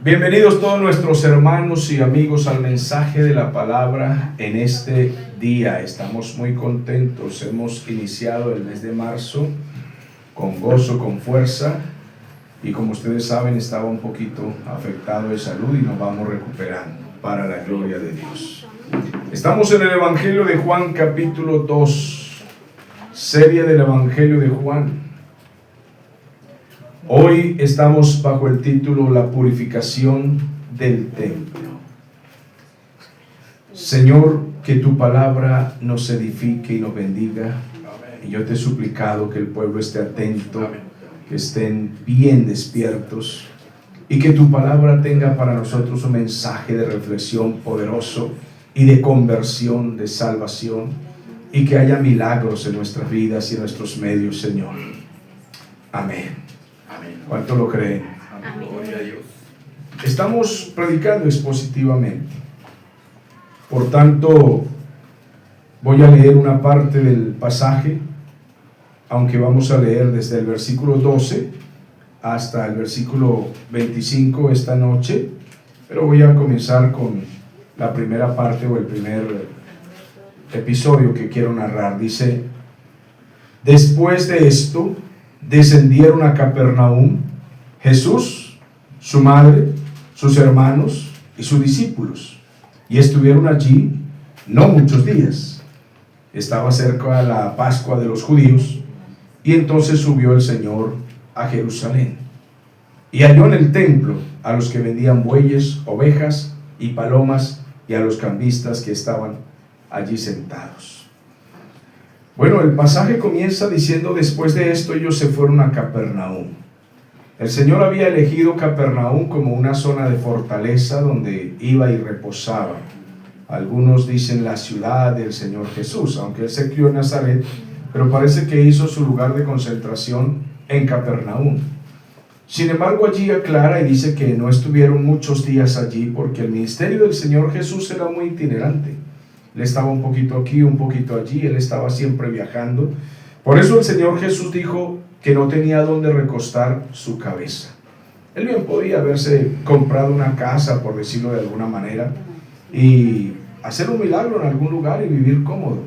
Bienvenidos todos nuestros hermanos y amigos al mensaje de la palabra en este día. Estamos muy contentos. Hemos iniciado el mes de marzo con gozo, con fuerza, y como ustedes saben estaba un poquito afectado de salud y nos vamos recuperando para la gloria de Dios. Estamos en el Evangelio de Juan capítulo 2, serie del Evangelio de Juan. Hoy estamos bajo el título La purificación del templo. Señor, que tu palabra nos edifique y nos bendiga. Y yo te he suplicado que el pueblo esté atento, que estén bien despiertos y que tu palabra tenga para nosotros un mensaje de reflexión poderoso y de conversión, de salvación, y que haya milagros en nuestras vidas y en nuestros medios, Señor. Amén. ¿Cuánto lo creen? Amén. Gloria a Dios. Estamos predicando expositivamente. Por tanto, voy a leer una parte del pasaje, aunque vamos a leer desde el versículo 12 hasta el versículo 25 esta noche, pero voy a comenzar con la primera parte o el primer episodio que quiero narrar. Dice: después de esto, descendieron a Capernaum Jesús, su madre, sus hermanos y sus discípulos, y estuvieron allí no muchos días. Estaba cerca la Pascua de los judíos, y entonces subió el Señor a Jerusalén, y halló en el templo a los que vendían bueyes, ovejas y palomas, y a los cambistas que estaban allí sentados. Bueno, el pasaje comienza diciendo: después de esto ellos se fueron a Capernaum. El Señor había elegido Capernaum como una zona de fortaleza donde iba y reposaba. Algunos dicen la ciudad del Señor Jesús, aunque Él se crió en Nazaret, pero parece que hizo su lugar de concentración en Capernaum. Sin embargo, allí aclara y dice que no estuvieron muchos días allí porque el ministerio del Señor Jesús era muy itinerante. Él estaba un poquito aquí, un poquito allí, Él estaba siempre viajando. Por eso el Señor Jesús dijo que no tenía dónde recostar su cabeza. Él bien podía haberse comprado una casa, por decirlo de alguna manera, y hacer un milagro en algún lugar y vivir cómodo.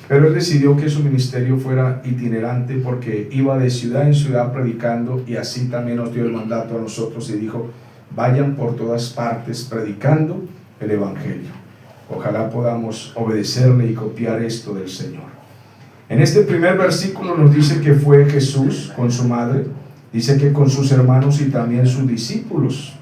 Pero Él decidió que su ministerio fuera itinerante porque iba de ciudad en ciudad predicando, y así también nos dio el mandato a nosotros y dijo: vayan por todas partes predicando el Evangelio. Ojalá podamos obedecerle y copiar esto del Señor. En este primer versículo nos dice que fue Jesús con su madre, dice que con sus hermanos y también sus discípulos.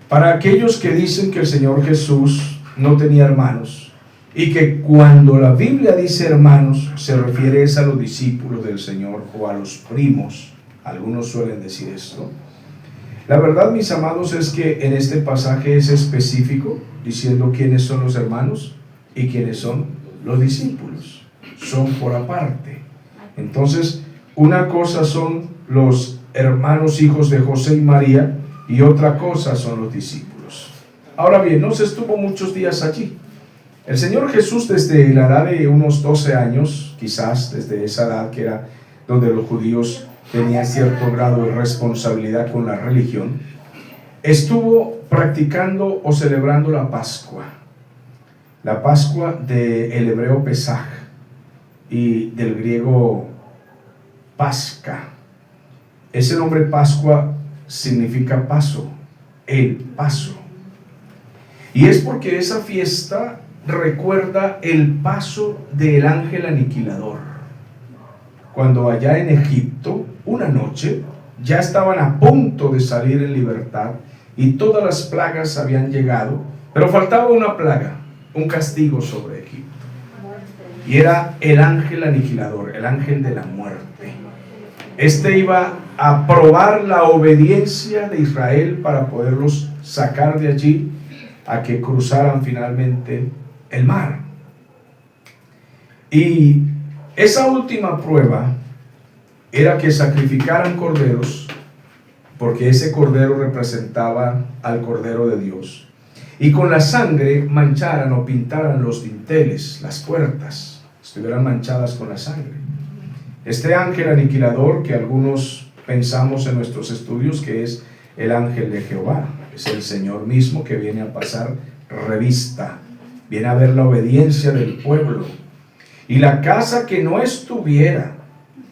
Para aquellos que dicen que el Señor Jesús no tenía hermanos, y que cuando la Biblia dice hermanos, se refiere a los discípulos del Señor o a los primos, algunos suelen decir esto. La verdad, mis amados, es que en este pasaje es específico, diciendo quiénes son los hermanos y quiénes son los discípulos. Son por aparte. Entonces, una cosa son los hermanos hijos de José y María, y otra cosa son los discípulos. Ahora bien, no se estuvo muchos días allí. El Señor Jesús, desde la edad de unos 12 años, quizás desde esa edad que era donde los judíos tenían cierto grado de responsabilidad con la religión, estuvo practicando o celebrando la Pascua del hebreo Pesaj y del griego Pasca. Ese nombre Pascua significa paso, el paso. Y es porque esa fiesta recuerda el paso del ángel aniquilador. Cuando allá en Egipto, una noche, ya estaban a punto de salir en libertad y todas las plagas habían llegado, pero faltaba una plaga, un castigo sobre Egipto. Y era el ángel aniquilador, el ángel de la muerte. Este iba a probar la obediencia de Israel para poderlos sacar de allí a que cruzaran finalmente el mar. Y esa última prueba era que sacrificaran corderos, porque ese cordero representaba al Cordero de Dios, y con la sangre mancharan o pintaran los dinteles, las puertas, estuvieran manchadas con la sangre. Este ángel aniquilador, que algunos pensamos en nuestros estudios que es el ángel de Jehová. Es el Señor mismo que viene a pasar revista, viene a ver la obediencia del pueblo. Y la casa que no estuviera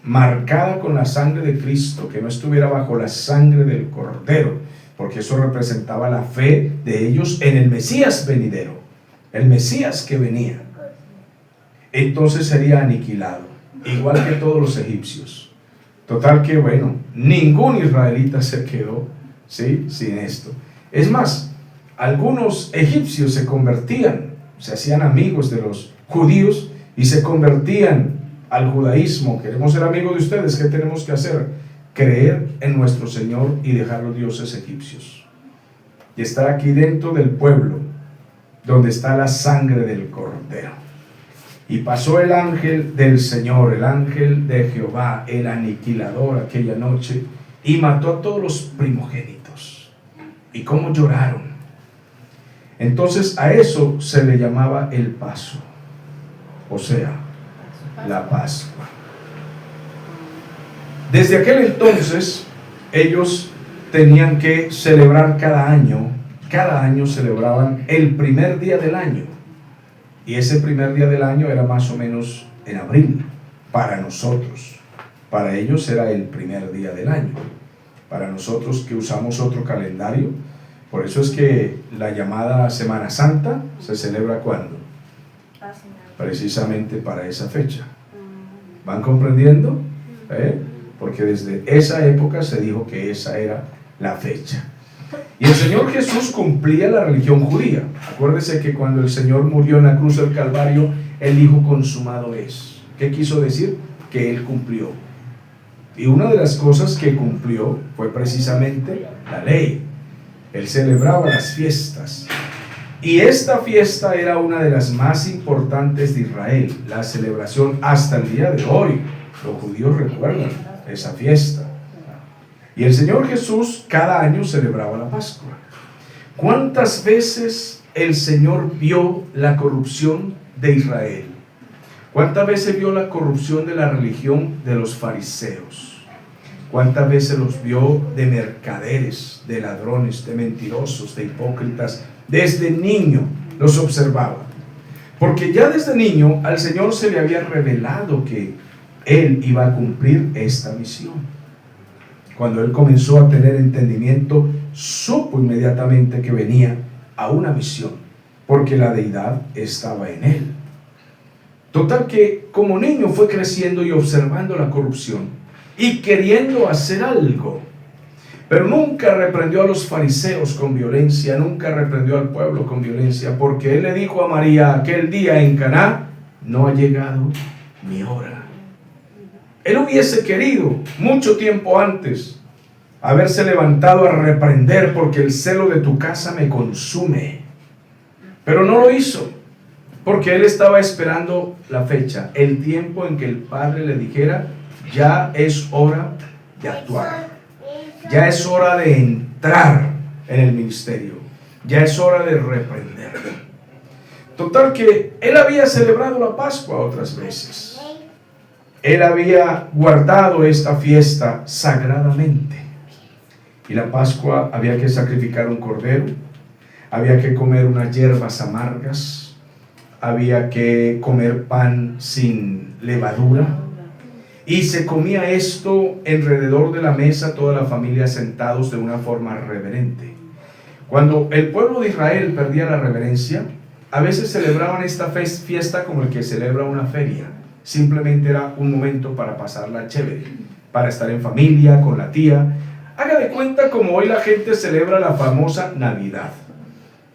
marcada con la sangre de Cristo, que no estuviera bajo la sangre del Cordero, porque eso representaba la fe de ellos en el Mesías venidero, el Mesías que venía, entonces sería aniquilado, igual que todos los egipcios. Total que, bueno, ningún israelita se quedó, ¿sí?, sin esto. Es más, algunos egipcios se convertían, se hacían amigos de los judíos y se convertían al judaísmo. Queremos ser amigos de ustedes, ¿qué tenemos que hacer? Creer en nuestro Señor y dejar los dioses egipcios y estar aquí dentro del pueblo donde está la sangre del Cordero. Y pasó el ángel del Señor, el ángel de Jehová, el aniquilador, aquella noche, y mató a todos los primogénitos. ¿Y cómo lloraron? Entonces a eso se le llamaba el paso, o sea, la Pascua. Desde aquel entonces ellos tenían que celebrar cada año celebraban el primer día del año, y ese primer día del año era más o menos en abril para nosotros. Para ellos era el primer día del año. Para nosotros que usamos otro calendario, por eso es que la llamada Semana Santa se celebra ¿cuándo? Precisamente para esa fecha. ¿Van comprendiendo? Porque desde esa época se dijo que esa era la fecha. Y el Señor Jesús cumplía la religión judía. Acuérdese que cuando el Señor murió en la cruz del Calvario, Él dijo: consumado es. ¿Qué quiso decir? Que Él cumplió. Y una de las cosas que cumplió fue precisamente la ley. Él celebraba las fiestas. Y esta fiesta era una de las más importantes de Israel. La celebración hasta el día de hoy. Los judíos recuerdan esa fiesta. Y el Señor Jesús cada año celebraba la Pascua. ¿Cuántas veces el Señor vio la corrupción de Israel? ¿Cuántas veces vio la corrupción de la religión de los fariseos? ¿Cuántas veces los vio de mercaderes, de ladrones, de mentirosos, de hipócritas? Desde niño los observaba. Porque ya desde niño al Señor se le había revelado que Él iba a cumplir esta misión. Cuando Él comenzó a tener entendimiento, supo inmediatamente que venía a una misión, porque la deidad estaba en Él. Total que como niño fue creciendo y observando la corrupción y queriendo hacer algo, pero nunca reprendió a los fariseos con violencia, nunca reprendió al pueblo con violencia, porque Él le dijo a María aquel día en Caná: no ha llegado mi hora. Él hubiese querido mucho tiempo antes haberse levantado a reprender, porque el celo de tu casa me consume. Pero no lo hizo, porque Él estaba esperando la fecha, el tiempo en que el Padre le dijera: ya es hora de actuar, ya es hora de entrar en el ministerio, ya es hora de reprender. Total que Él había celebrado la Pascua otras veces. Él había guardado esta fiesta sagradamente. Y la Pascua había que sacrificar un cordero, había que comer unas hierbas amargas, había que comer pan sin levadura. Y se comía esto alrededor de la mesa, toda la familia sentados de una forma reverente. Cuando el pueblo de Israel perdía la reverencia, a veces celebraban esta fiesta como el que celebra una feria. Simplemente era un momento para pasarla chévere, para estar en familia, con la tía. Haga de cuenta como hoy la gente celebra la famosa Navidad.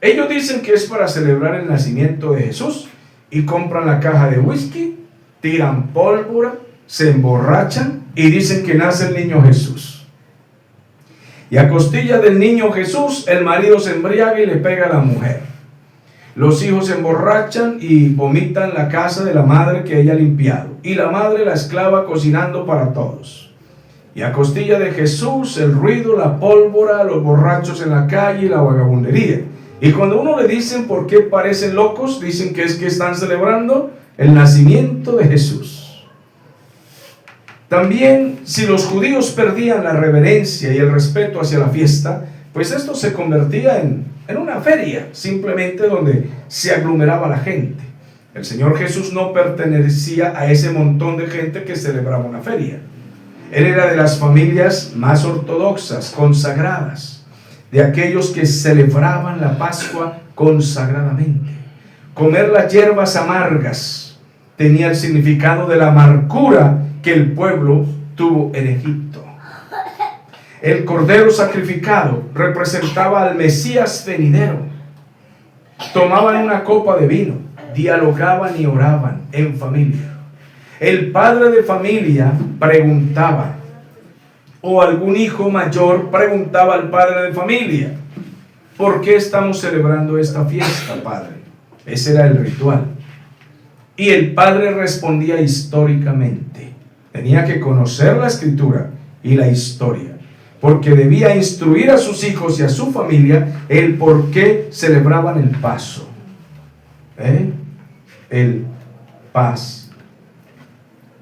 Ellos dicen que es para celebrar el nacimiento de Jesús y compran la caja de whisky, tiran pólvora, se emborrachan y dicen que nace el niño Jesús. Y a costilla del niño Jesús el marido se embriaga y le pega a la mujer. Los hijos se emborrachan y vomitan la casa de la madre que ella ha limpiado. Y la madre, la esclava, cocinando para todos. Y a costilla de Jesús el ruido, la pólvora, los borrachos en la calle y la vagabundería. Y cuando uno le dicen por qué parecen locos, dicen que es que están celebrando el nacimiento de Jesús. También, si los judíos perdían la reverencia y el respeto hacia la fiesta, pues esto se convertía en una feria, simplemente donde se aglomeraba la gente. El Señor Jesús no pertenecía a ese montón de gente que celebraba una feria. Él era de las familias más ortodoxas, consagradas, de aquellos que celebraban la Pascua consagradamente. Comer las hierbas amargas tenía el significado de la amargura que el pueblo tuvo en Egipto. El cordero sacrificado representaba al Mesías venidero. Tomaban una copa de vino, dialogaban y oraban en familia. El padre de familia preguntaba, o algún hijo mayor preguntaba al padre de familia: ¿por qué estamos celebrando esta fiesta, padre? Ese era el ritual. Y el padre respondía históricamente. Tenía que conocer la escritura y la historia, porque debía instruir a sus hijos y a su familia el por qué celebraban el paso. El paz.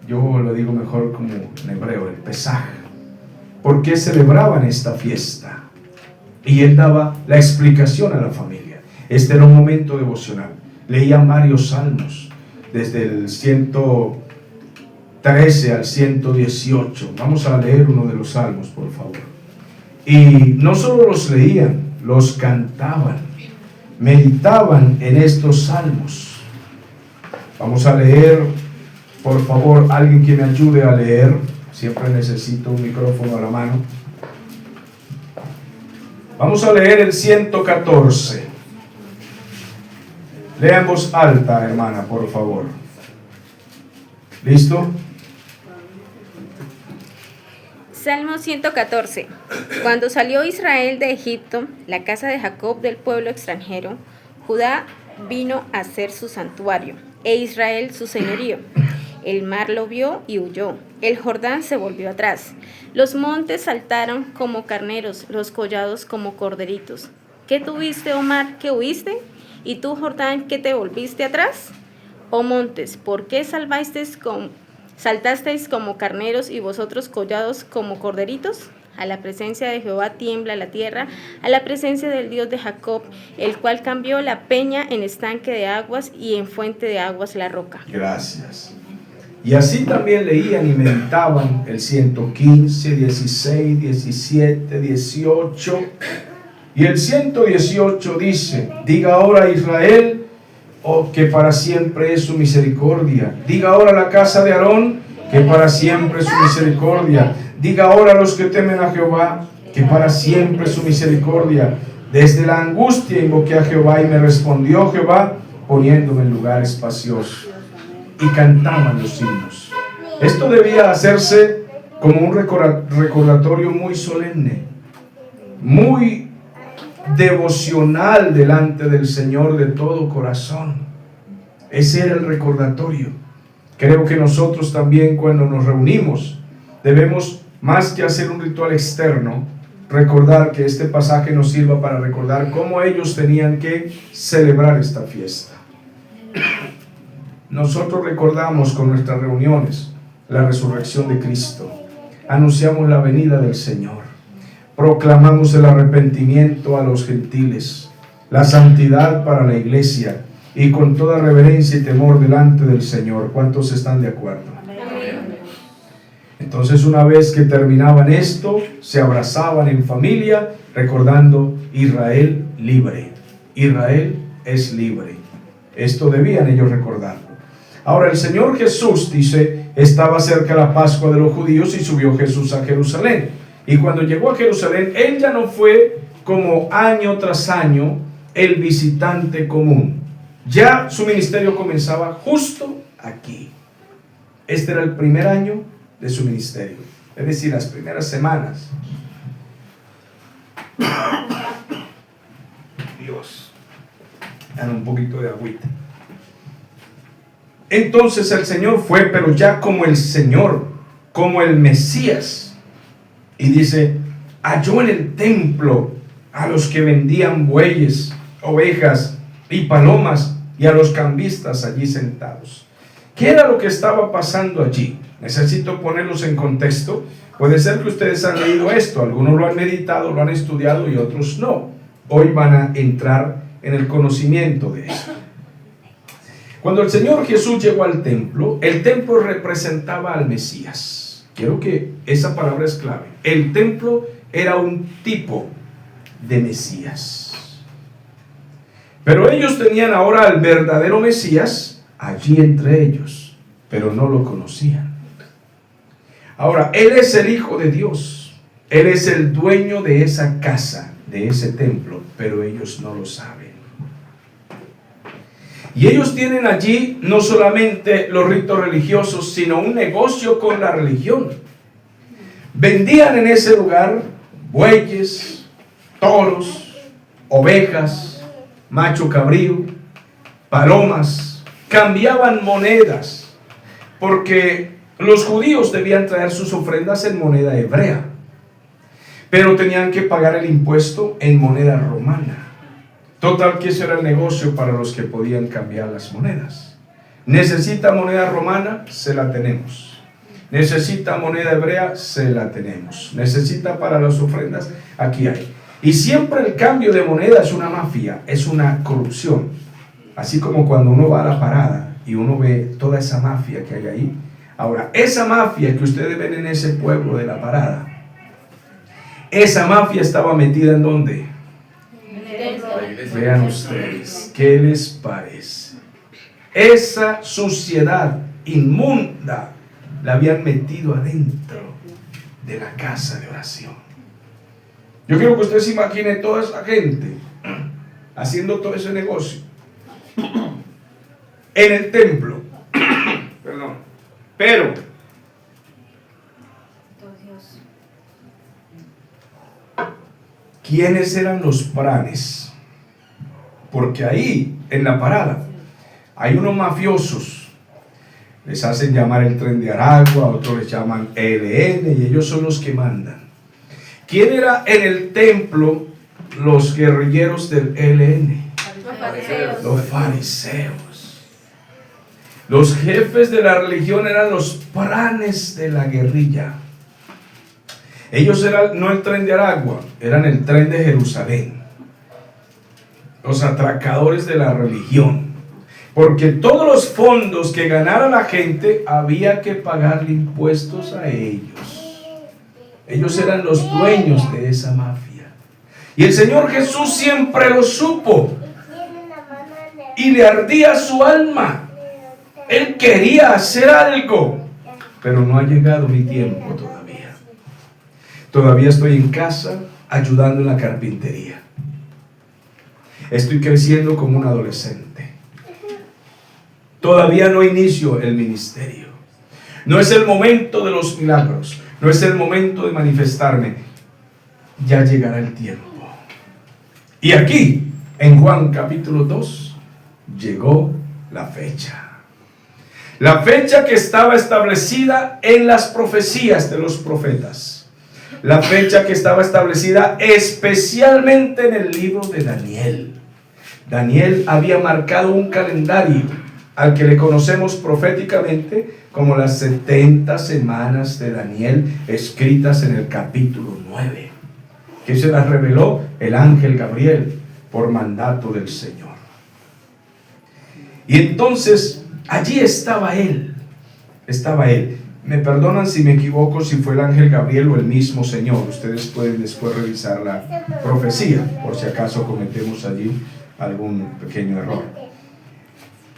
Yo lo digo mejor como en hebreo, el Pesaj. ¿Por qué celebraban esta fiesta? Y él daba la explicación a la familia. Este era un momento devocional. Leían varios salmos, desde el 113 al 118. Vamos a leer uno de los salmos, por favor. Y no solo los leían, los cantaban, meditaban en estos salmos. Vamos a leer, por favor, alguien que me ayude a leer. Siempre necesito un micrófono a la mano. Vamos a leer el 114. Lea en voz alta, hermana, por favor. ¿Listo? Salmo 114. Cuando salió Israel de Egipto, la casa de Jacob del pueblo extranjero, Judá vino a ser su santuario, e Israel su señorío. El mar lo vio y huyó, el Jordán se volvió atrás. Los montes saltaron como carneros, los collados como corderitos. ¿Qué tuviste, oh mar, que huiste? ¿Y tú, Jordán, que te volviste atrás? Oh montes, ¿por qué saltasteis como carneros y vosotros collados como corderitos? A la presencia de Jehová tiembla la tierra, a la presencia del Dios de Jacob, el cual cambió la peña en estanque de aguas y en fuente de aguas la roca. Gracias. Y así también leían y meditaban el 115, 16, 17, 18. Y el 118 dice: diga ahora Israel, que para siempre es su misericordia. Diga ahora la casa de Aarón, que para siempre es su misericordia. Diga ahora a los que temen a Jehová, que para siempre es su misericordia. Desde la angustia invoqué a Jehová y me respondió Jehová, poniéndome en lugar espacioso. Y cantaban los himnos. Esto debía hacerse como un recordatorio muy solemne, muy devocional delante del Señor de todo corazón. Ese era el recordatorio. Creo que nosotros también, cuando nos reunimos, debemos, más que hacer un ritual externo, recordar que este pasaje nos sirva para recordar cómo ellos tenían que celebrar esta fiesta. Nosotros recordamos con nuestras reuniones la resurrección de Cristo, anunciamos la venida del Señor, proclamamos el arrepentimiento a los gentiles, la santidad para la iglesia, y con toda reverencia y temor delante del Señor. ¿Cuántos están de acuerdo? Amén. Entonces, una vez que terminaban esto, se abrazaban en familia, recordando: Israel libre, Israel es libre. Esto debían ellos recordarlo. Ahora, el Señor Jesús, dice, estaba cerca la Pascua de los judíos y subió Jesús a Jerusalén. Y cuando llegó a Jerusalén, él ya no fue como año tras año el visitante común. Ya su ministerio comenzaba justo aquí. Este era el primer año de su ministerio, es decir, las primeras semanas. Dios, dan un poquito de agüita. Entonces el Señor fue, pero ya como el Señor, como el Mesías. Y dice: halló en el templo a los que vendían bueyes, ovejas y palomas, y a los cambistas allí sentados. ¿Qué era lo que estaba pasando allí? Necesito ponerlos en contexto. Puede ser que ustedes han leído esto, algunos lo han meditado, lo han estudiado y otros no. Hoy van a entrar en el conocimiento de esto. Cuando el Señor Jesús llegó al templo, el templo representaba al Mesías. Quiero que esa palabra es clave. El templo era un tipo de Mesías. Pero ellos tenían ahora al verdadero Mesías allí entre ellos, pero no lo conocían. Ahora, Él es el Hijo de Dios. Él es el dueño de esa casa, de ese templo, pero ellos no lo saben. Y ellos tienen allí no solamente los ritos religiosos, sino un negocio con la religión. Vendían en ese lugar bueyes, toros, ovejas, macho cabrío, palomas, cambiaban monedas, porque los judíos debían traer sus ofrendas en moneda hebrea, pero tenían que pagar el impuesto en moneda romana. Total que ese era el negocio para los que podían cambiar las monedas. ¿Necesita moneda romana? Se la tenemos. ¿Necesita moneda hebrea? Se la tenemos. ¿Necesita para las ofrendas? Aquí hay. Y siempre el cambio de moneda es una mafia, es una corrupción. Así como cuando uno va a la parada y uno ve toda esa mafia que hay ahí. Ahora, esa mafia que ustedes ven en ese pueblo de la parada, esa mafia estaba metida ¿en dónde? Vean ustedes, ¿qué les parece? Esa suciedad inmunda la habían metido adentro de la casa de oración. Yo quiero que usted se imagine toda esa gente haciendo todo ese negocio en el templo. Perdón. Pero ¿quiénes eran los pranes? Porque ahí, en la parada, hay unos mafiosos. Les hacen llamar el Tren de Aragua, otros les llaman ELN, y ellos son los que mandan. ¿Quién era en el templo los guerrilleros del ELN? Los fariseos. Los jefes de la religión eran los pranes de la guerrilla. Ellos eran no el Tren de Aragua, eran el Tren de Jerusalén. Los atracadores de la religión. Porque todos los fondos que ganara la gente había que pagarle impuestos a ellos. Ellos eran los dueños de esa mafia. Y el Señor Jesús siempre lo supo. Y le ardía su alma. Él quería hacer algo. Pero no ha llegado mi tiempo todavía. Todavía estoy en casa ayudando en la carpintería. Estoy creciendo como un adolescente. Todavía no inicio el ministerio. No es el momento de los milagros. No es el momento de manifestarme. Ya llegará el tiempo. Y aquí, en Juan capítulo 2, llegó la fecha. La fecha que estaba establecida en las profecías de los profetas. La fecha que estaba establecida especialmente en el libro de Daniel. Daniel había marcado un calendario al que le conocemos proféticamente como las 70 semanas de Daniel, escritas en el capítulo 9, que se las reveló el ángel Gabriel por mandato del Señor. Y entonces allí estaba él. Me perdonan si me equivoco, si fue el ángel Gabriel o el mismo Señor. Ustedes pueden después revisar la profecía, por si acaso cometemos allí algún pequeño error.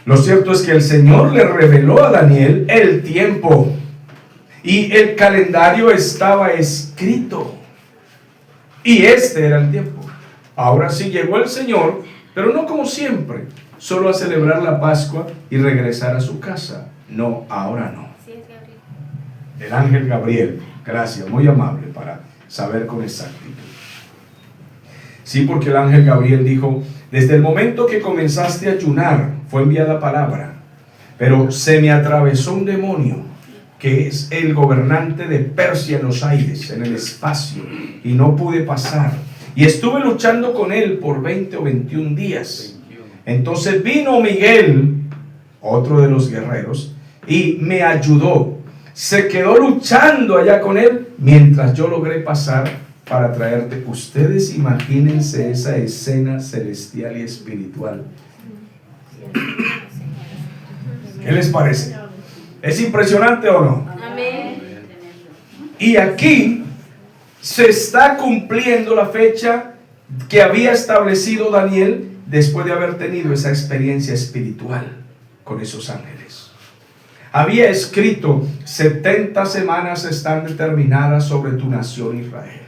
Lo cierto es que el Señor le reveló a Daniel el tiempo y el calendario estaba escrito. Y este era el tiempo. Ahora sí llegó el Señor, pero no como siempre, solo a celebrar la Pascua y regresar a su casa. No, ahora no. El ángel Gabriel, gracias, muy amable para saber con exactitud. Sí, porque el ángel Gabriel dijo: desde el momento que comenzaste a ayunar, fue enviada palabra, pero se me atravesó un demonio, que es el gobernante de Persia en los aires, en el espacio, y no pude pasar. Y estuve luchando con él por 20 o 21 días. Entonces vino Miguel, otro de los guerreros, y me ayudó. se quedó luchando allá con él mientras yo logré pasar para traerte. Ustedes imagínense esa escena celestial y espiritual. ¿Qué les parece? ¿Es impresionante o no? Amén. Y aquí se está cumpliendo la fecha que había establecido Daniel después de haber tenido esa experiencia espiritual con esos ángeles. Había escrito: 70 semanas están determinadas sobre tu nación Israel.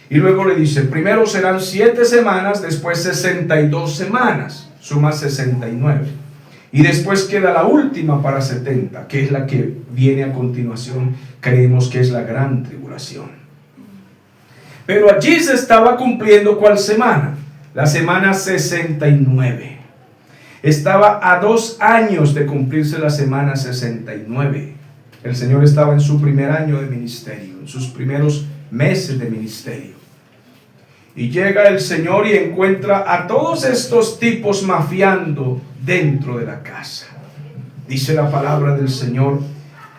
Y luego le dice: primero serán 7 semanas, después 62 semanas, suma 69. Y después queda la última para 70, que es la que viene a continuación. Creemos que es la gran tribulación. Pero allí se estaba cumpliendo ¿cuál semana? La semana 69. Estaba a 2 años de cumplirse la semana 69. El Señor estaba en su primer año de ministerio, en sus primeros meses de ministerio. Y llega el Señor y encuentra a todos estos tipos mafiando dentro de la casa. Dice la palabra del Señor: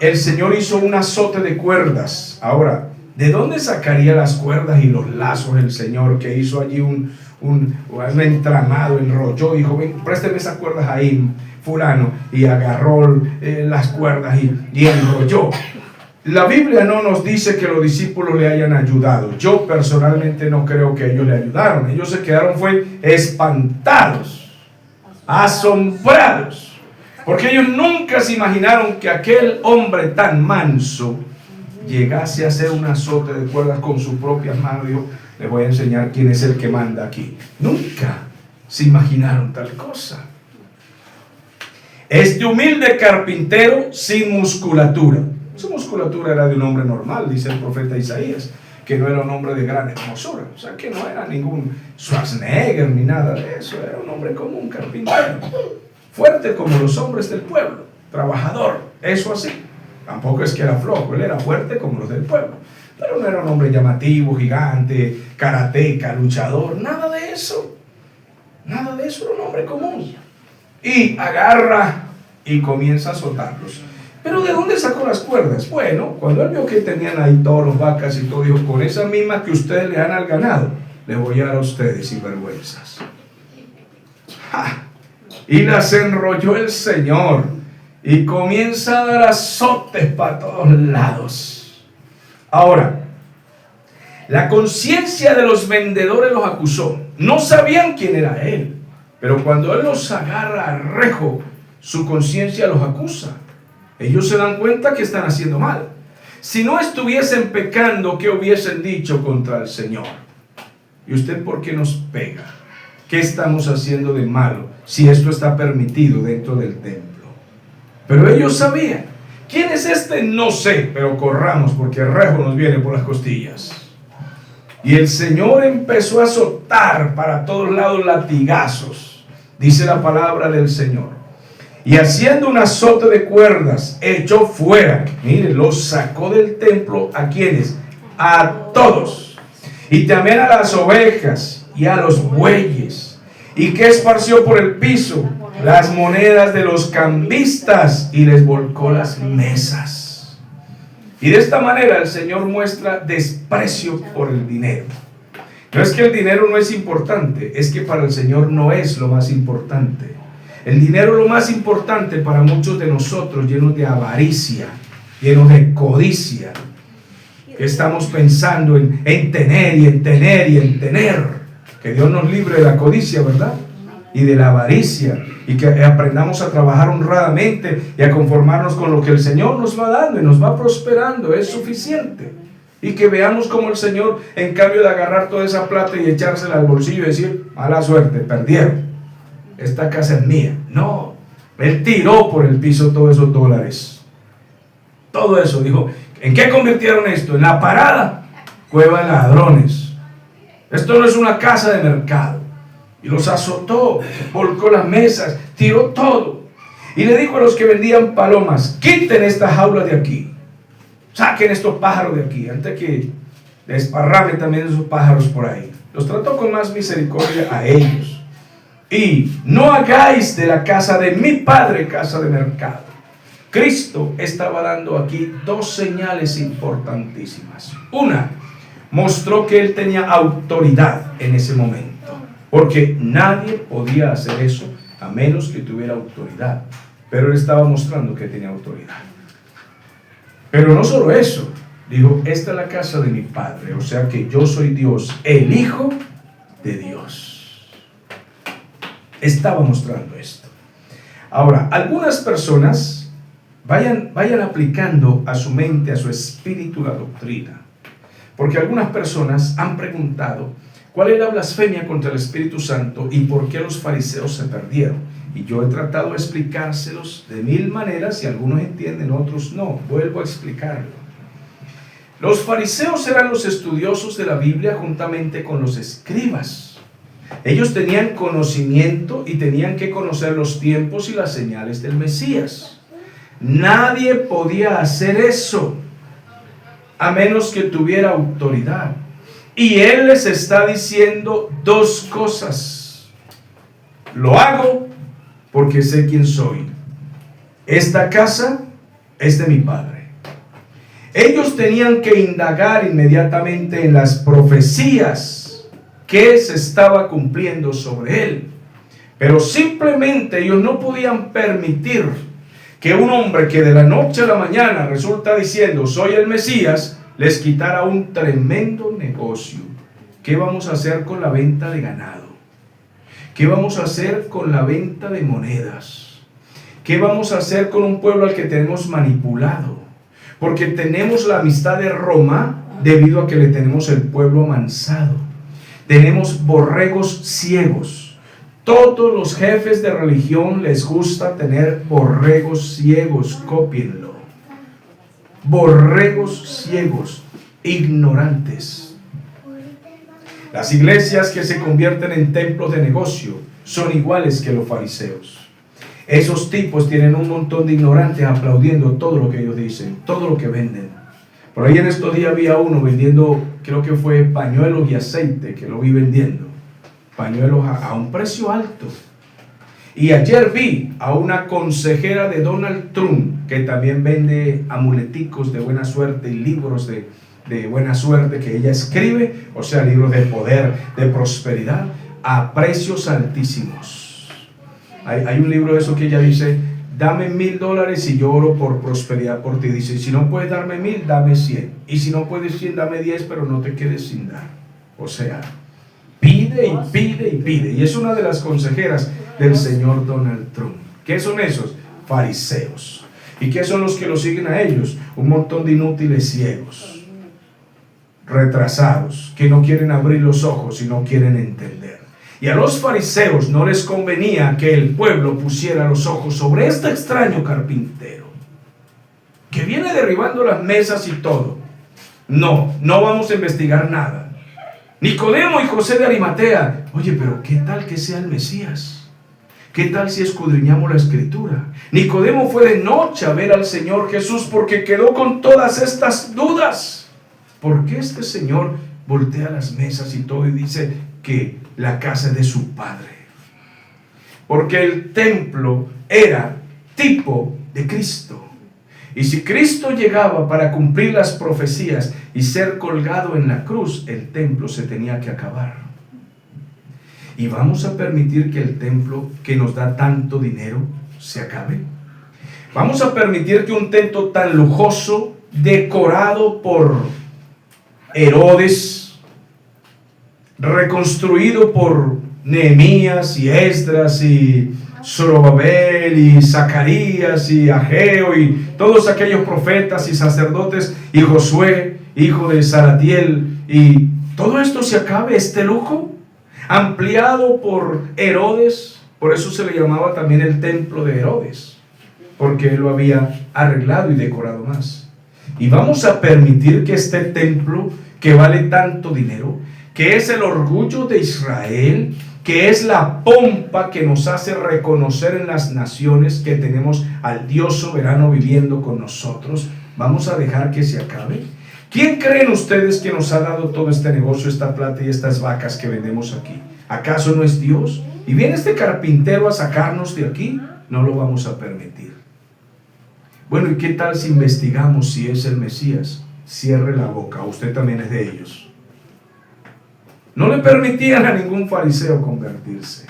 el Señor hizo un azote de cuerdas. Ahora, ¿de dónde sacaría las cuerdas y los lazos el Señor, que hizo allí un entramado, enrolló, dijo: ven, présteme esas cuerdas ahí, fulano, y agarró las cuerdas y enrolló? La Biblia no nos dice que los discípulos le hayan ayudado. Yo personalmente no creo que ellos le ayudaron. Ellos se quedaron fue espantados, asombrados, porque ellos nunca se imaginaron que aquel hombre tan manso llegase a hacer un azote de cuerdas con sus propias manos. Dijo: les voy a enseñar quién es el que manda aquí. Nunca se imaginaron tal cosa. Este humilde carpintero sin musculatura. Su musculatura era de un hombre normal, dice el profeta Isaías, que no era un hombre de gran hermosura. O sea, que no era ningún Schwarzenegger ni nada de eso. Era un hombre común, carpintero. Fuerte como los hombres del pueblo. Trabajador, eso así. Tampoco es que era flojo, él era fuerte como los del pueblo. Pero no era un hombre llamativo, gigante, karateca, luchador, nada de eso. Nada de eso, era un hombre común. Y agarra y comienza a azotarlos. ¿Pero de dónde sacó las cuerdas? Bueno, cuando él vio que tenían ahí todos los vacas y todo, dijo: con esas mismas que ustedes le dan al ganado, les voy a dar a ustedes sinvergüenzas. ¡Ja! Y las enrolló el Señor y comienza a dar azotes para todos lados. Ahora, la conciencia de los vendedores los acusó. No sabían quién era él, pero cuando él los agarra a rejo, su conciencia los acusa. Ellos se dan cuenta que están haciendo mal. Si no estuviesen pecando, ¿qué hubiesen dicho contra el Señor? ¿Y usted por qué nos pega? ¿Qué estamos haciendo de malo si esto está permitido dentro del templo? Pero ellos sabían. ¿Quién es este? No sé, pero corramos porque el rejo nos viene por las costillas. Y el Señor empezó a azotar para todos lados latigazos. Dice la palabra del Señor. Y haciendo un azote de cuerdas, echó fuera, mire, los sacó del templo. ¿A quiénes? A todos. Y también a las ovejas y a los bueyes. ¿Y qué esparció por el piso? Las monedas de los cambistas, y les volcó las mesas. Y de esta manera el Señor muestra desprecio por el dinero. No es que el dinero no es importante, es que para el Señor no es lo más importante. El dinero es lo más importante para muchos de nosotros, llenos de avaricia, llenos de codicia. Que estamos pensando en tener y en tener y en tener. Que Dios nos libre de la codicia, ¿verdad? Y de la avaricia. Y que aprendamos a trabajar honradamente y a conformarnos con lo que el Señor nos va dando y nos va prosperando. Es suficiente. Y que veamos como el Señor, en cambio de agarrar toda esa plata y echársela al bolsillo y decir: mala suerte, perdieron. Esta casa es mía. No, él tiró por el piso todos esos dólares. Todo eso, dijo: ¿en qué convirtieron esto? En la parada, cueva de ladrones. Esto no es una casa de mercado. Y los azotó, volcó las mesas, tiró todo. Y le dijo a los que vendían palomas: quiten esta jaula de aquí, saquen estos pájaros de aquí, antes que desparramen también esos pájaros por ahí. Los trató con más misericordia a ellos. Y no hagáis de la casa de mi padre casa de mercado. Cristo estaba dando aquí dos señales importantísimas. Una, mostró que Él tenía autoridad en ese momento, porque nadie podía hacer eso a menos que tuviera autoridad. Pero Él estaba mostrando que tenía autoridad. Pero no solo eso, dijo, esta es la casa de mi Padre, o sea que yo soy Dios, el Hijo de Dios. Estaba mostrando esto. Ahora, algunas personas vayan aplicando a su mente, a su espíritu la doctrina. Porque algunas personas han preguntado cuál es la blasfemia contra el Espíritu Santo y por qué los fariseos se perdieron. Y yo he tratado de explicárselos de mil maneras y algunos entienden, otros no. Vuelvo a explicarlo. Los fariseos eran los estudiosos de la Biblia juntamente con los escribas. Ellos tenían conocimiento y tenían que conocer los tiempos y las señales del Mesías. Nadie podía hacer eso a menos que tuviera autoridad. Y Él les está diciendo dos cosas. Lo hago porque sé quién soy. Esta casa es de mi Padre. Ellos tenían que indagar inmediatamente en las profecías que se estaba cumpliendo sobre Él. Pero simplemente ellos no podían permitir que un hombre que de la noche a la mañana resulta diciendo soy el Mesías, les quitara un tremendo negocio. ¿Qué vamos a hacer con la venta de ganado? ¿Qué vamos a hacer con la venta de monedas? ¿Qué vamos a hacer con un pueblo al que tenemos manipulado? Porque tenemos la amistad de Roma debido a que le tenemos el pueblo amansado. Tenemos borregos ciegos. Todos los jefes de religión les gusta tener borregos ciegos, cópienlo. Borregos ciegos, ignorantes. Las iglesias que se convierten en templos de negocio son iguales que los fariseos. Esos tipos tienen un montón de ignorantes aplaudiendo todo lo que ellos dicen, todo lo que venden. Por ahí en estos días había uno vendiendo, creo que fue pañuelos y aceite, que lo vi vendiendo. Pañuelos a un precio alto. Y ayer vi a una consejera de Donald Trump que también vende amuleticos de buena suerte y libros de buena suerte que ella escribe, o sea, libros de poder, de prosperidad, a precios altísimos. Hay un libro de eso que ella dice, dame $1,000 y yo oro por prosperidad por ti. Dice, si no puedes darme 1,000, dame 100. Y si no puedes 100, dame 10, pero no te quedes sin dar. O sea, pide y pide y pide. Y es una de las consejeras del señor Donald Trump. ¿Qué son esos? Fariseos. ¿Y qué son los que lo siguen a ellos? Un montón de inútiles ciegos, retrasados, que no quieren abrir los ojos y no quieren entender. Y a los fariseos no les convenía que el pueblo pusiera los ojos sobre este extraño carpintero, que viene derribando las mesas y todo. No vamos a investigar nada. Nicodemo y José de Arimatea, oye, pero ¿qué tal que sea el Mesías? ¿Qué tal si escudriñamos la Escritura? Nicodemo fue de noche a ver al Señor Jesús porque quedó con todas estas dudas. ¿Por qué este Señor voltea las mesas y todo y dice que la casa es de su Padre? Porque el templo era tipo de Cristo. Y si Cristo llegaba para cumplir las profecías y ser colgado en la cruz, el templo se tenía que acabar. ¿Y vamos a permitir que el templo que nos da tanto dinero se acabe? ¿Vamos a permitir que un templo tan lujoso, decorado por Herodes, reconstruido por Nehemías y Esdras y Zorobabel y Zacarías y Ageo y todos aquellos profetas y sacerdotes y Josué, hijo de Salatiel, y todo esto se acabe, este lujo ampliado por Herodes? Por eso se le llamaba también el templo de Herodes, porque él lo había arreglado y decorado más. Y vamos a permitir que este templo que vale tanto dinero, que es el orgullo de Israel, que es la pompa que nos hace reconocer en las naciones que tenemos al Dios soberano viviendo con nosotros, ¿vamos a dejar que se acabe? ¿Quién creen ustedes que nos ha dado todo este negocio, esta plata y estas vacas que vendemos aquí? ¿Acaso no es Dios? Y viene este carpintero a sacarnos de aquí, no lo vamos a permitir. Bueno, ¿y qué tal si investigamos si es el Mesías? Cierre la boca, usted también es de ellos. No le permitían a ningún fariseo convertirse.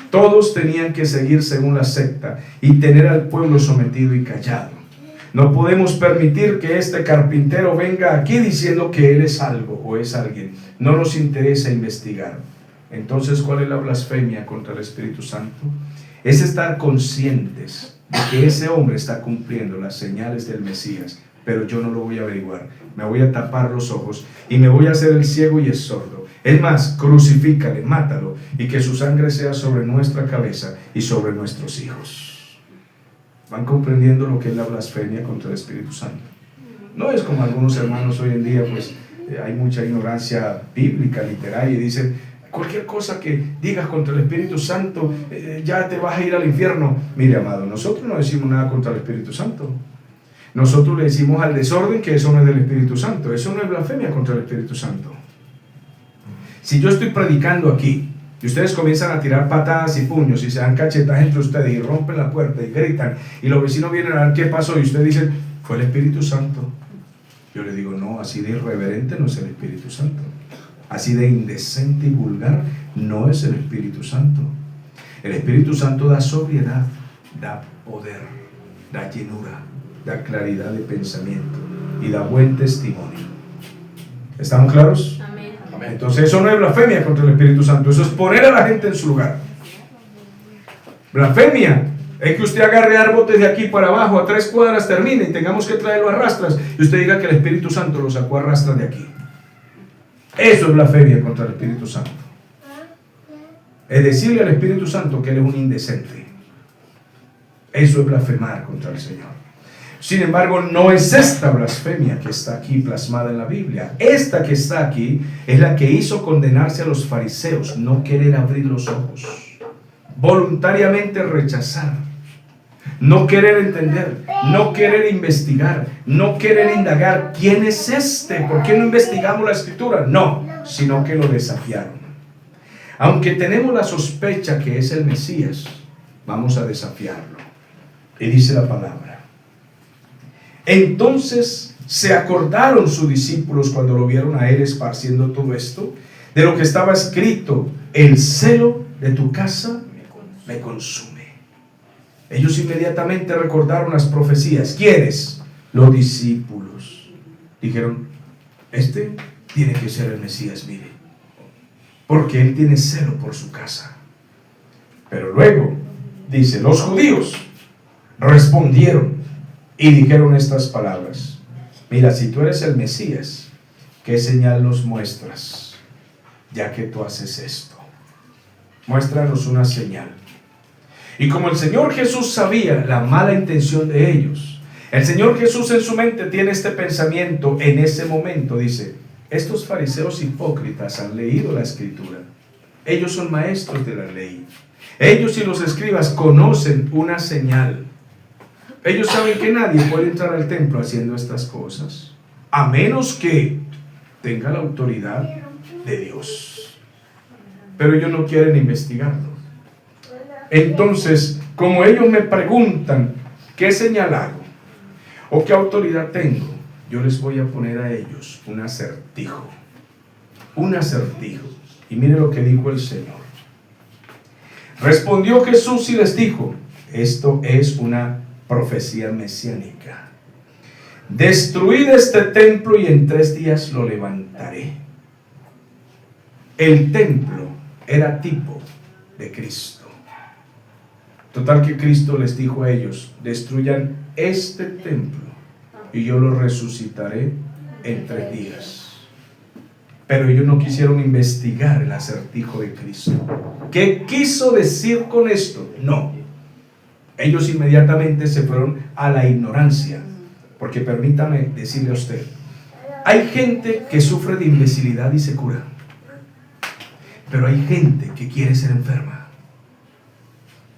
Todos tenían que seguir según la secta y tener al pueblo sometido y callado. No podemos permitir que este carpintero venga aquí diciendo que él es algo o es alguien. No nos interesa investigar. Entonces, ¿cuál es la blasfemia contra el Espíritu Santo? Es estar conscientes de que ese hombre está cumpliendo las señales del Mesías, pero yo no lo voy a averiguar. Me voy a tapar los ojos y me voy a hacer el ciego y el sordo. Es más, crucifícale, mátalo, y que su sangre sea sobre nuestra cabeza y sobre nuestros hijos. ¿Van comprendiendo lo que es la blasfemia contra el Espíritu Santo? No es como algunos hermanos hoy en día, pues hay mucha ignorancia bíblica, literaria, y dicen, cualquier cosa que digas contra el Espíritu Santo, ya te vas a ir al infierno. Mire, amado, nosotros no decimos nada contra el Espíritu Santo. Nosotros le decimos al desorden que eso no es del Espíritu Santo. Eso no es blasfemia contra el Espíritu Santo. Si yo estoy predicando aquí y ustedes comienzan a tirar patadas y puños y se dan cachetadas entre ustedes y rompen la puerta y gritan y los vecinos vienen a ver qué pasó y ustedes dicen, fue el Espíritu Santo. Yo le digo, no, así de irreverente no es el Espíritu Santo. Así de indecente y vulgar no es el Espíritu Santo. El Espíritu Santo da sobriedad, da poder, da llenura, da claridad de pensamiento y da buen testimonio. ¿Estamos claros? Amén. Entonces eso no es blasfemia contra el Espíritu Santo, eso es poner a la gente en su lugar. Blasfemia es que usted agarre árboles de aquí para abajo, a 3 cuadras termine y tengamos que traerlo a rastras y usted diga que el Espíritu Santo lo sacó a rastras de aquí. Eso es blasfemia contra el Espíritu Santo. Es decirle al Espíritu Santo que él es un indecente. Eso es blasfemar contra el Señor. Sin embargo, no es esta blasfemia que está aquí plasmada en la Biblia. Esta que está aquí es la que hizo condenarse a los fariseos, no querer abrir los ojos, voluntariamente rechazar, no querer entender, no querer investigar, no querer indagar. ¿Quién es este? ¿Por qué no investigamos la Escritura? No, sino que lo desafiaron. Aunque tenemos la sospecha que es el Mesías, vamos a desafiarlo. Y dice la palabra. Entonces se acordaron sus discípulos cuando lo vieron a él esparciendo todo esto, de lo que estaba escrito, el celo de tu casa me consume. Ellos inmediatamente recordaron las profecías. ¿Quiénes? Los discípulos. Dijeron, este tiene que ser el Mesías, mire, porque él tiene celo por su casa. Pero luego, dice, los judíos respondieron y dijeron estas palabras. Mira, si tú eres el Mesías, ¿qué señal nos muestras? Ya que tú haces esto, muéstranos una señal. Y como el Señor Jesús sabía la mala intención de ellos, el Señor Jesús en su mente tiene este pensamiento en ese momento. Dice, estos fariseos hipócritas han leído la Escritura. Ellos son maestros de la ley. Ellos y los escribas conocen una señal. Ellos saben que nadie puede entrar al templo haciendo estas cosas, a menos que tenga la autoridad de Dios. Pero ellos no quieren investigarlo. Entonces, como ellos me preguntan, ¿qué señal hago? ¿O qué autoridad tengo? Yo les voy a poner a ellos un acertijo. Un acertijo. Y mire lo que dijo el Señor. Respondió Jesús y les dijo, esto es una profecía mesiánica. Destruid este templo y en 3 días lo levantaré. El templo era tipo de Cristo. Total que Cristo les dijo a ellos, destruyan este templo y yo lo resucitaré en 3 días. Pero ellos no quisieron investigar el acertijo de Cristo. ¿Qué quiso decir con esto? No. Ellos inmediatamente se fueron a la ignorancia. Porque permítame decirle a usted, hay gente que sufre de imbecilidad y se cura. Pero hay gente que quiere ser enferma.